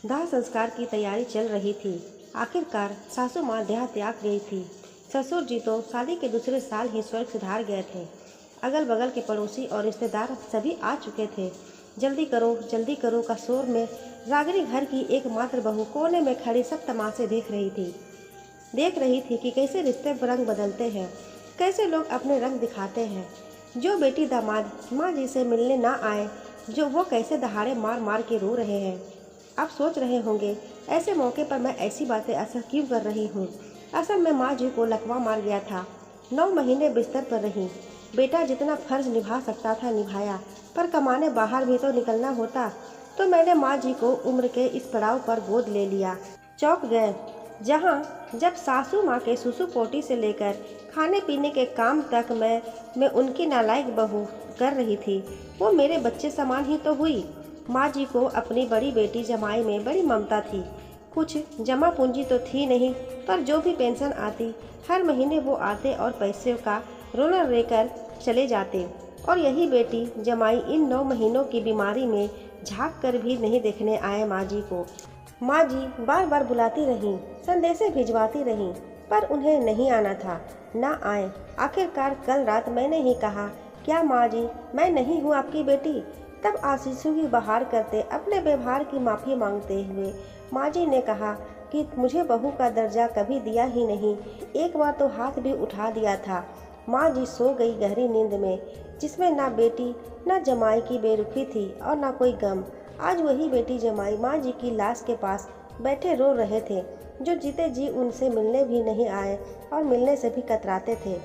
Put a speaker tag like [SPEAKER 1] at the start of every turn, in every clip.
[SPEAKER 1] दाह संस्कार की तैयारी चल रही थी। आखिरकार सासू माँ देह त्याग गई थी। ससुर जी तो शादी के दूसरे साल ही स्वर्ग सिधार गए थे। अगल बगल के पड़ोसी और रिश्तेदार सभी आ चुके थे। जल्दी करो का शोर में रागिनी घर की एकमात्र बहू कोने में खड़ी सब तमाशे देख रही थी कि कैसे रिश्ते रंग बदलते हैं, कैसे लोग अपने रंग दिखाते हैं। जो बेटी दामाद माँ जी से मिलने ना आए, जो वो कैसे दहाड़े मार मार के रो रहे हैं। आप सोच रहे होंगे ऐसे मौके पर मैं ऐसी बातें असल क्यों कर रही हूँ। असल में माँ जी को लकवा मार गया था। 9 महीने बिस्तर पर रही। बेटा जितना फर्ज निभा सकता था निभाया, पर कमाने बाहर भी तो निकलना होता। तो मैंने माँ जी को उम्र के इस पड़ाव पर गोद ले लिया। चौंक गए जब सासू माँ के सुसु पोटी से लेकर खाने पीने के काम तक मैं उनकी नालायक बहू कर रही थी। वो मेरे बच्चे समान ही तो हुई। माँ जी को अपनी बड़ी बेटी जमाई में बड़ी ममता थी। कुछ जमा पूंजी तो थी नहीं, पर जो भी पेंशन आती हर महीने वो आते और पैसे का रोना लेकर चले जाते। और यही बेटी जमाई इन 9 महीनों की बीमारी में झांक कर भी नहीं देखने आए माँ जी को। माँ जी बार बार बुलाती रहीं, संदेशे भिजवाती रहीं, पर उन्हें नहीं आना था। ना आए। आखिरकार कल रात मैंने ही कहा, क्या माँ जी, मैं नहीं हूँ आपकी बेटी? तब आंसू की बहार करते अपने व्यवहार की माफ़ी मांगते हुए माँ जी ने कहा कि मुझे बहू का दर्जा कभी दिया ही नहीं, एक बार तो हाथ भी उठा दिया था। माँ जी सो गई गहरी नींद में, जिसमें ना बेटी ना जमाई की बेरुखी थी और ना कोई गम। आज वही बेटी जमाई माँ जी की लाश के पास बैठे रो रहे थे, जो जीते जी उनसे मिलने भी नहीं आए और मिलने से भी कतराते थे।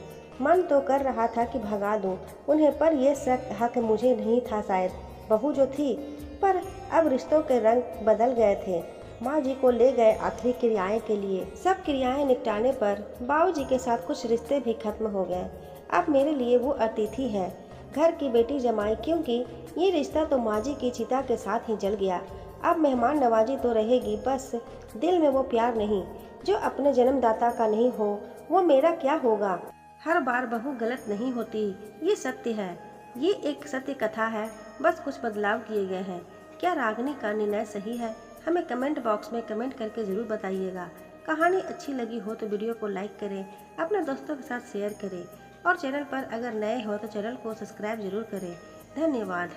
[SPEAKER 1] मन तो कर रहा था कि भगा दूं उन्हें, पर यह शक हक मुझे नहीं था। शायद बहू जो थी, पर अब रिश्तों के रंग बदल गए थे। माँ जी को ले गए आखिरी क्रियाएं के लिए। सब क्रियाएं निपटाने पर बाबूजी के साथ कुछ रिश्ते भी खत्म हो गए। अब मेरे लिए वो अतिथि है, घर की बेटी जमाई, क्योंकि ये रिश्ता तो माँ जी की चिता के साथ ही जल गया। अब मेहमान नवाजी तो रहेगी, बस दिल में वो प्यार नहीं जो अपने जन्मदाता का नहीं हो। वो मेरा क्या होगा? हर बार बहू गलत नहीं होती, ये सत्य है। ये एक सत्य कथा है, बस कुछ बदलाव किए गए हैं। क्या रागिनी का निर्णय सही है? हमें कमेंट बॉक्स में कमेंट करके ज़रूर बताइएगा। कहानी अच्छी लगी हो तो वीडियो को लाइक करें, अपने दोस्तों के साथ शेयर करें और चैनल पर अगर नए हो तो चैनल को सब्सक्राइब जरूर करें। धन्यवाद।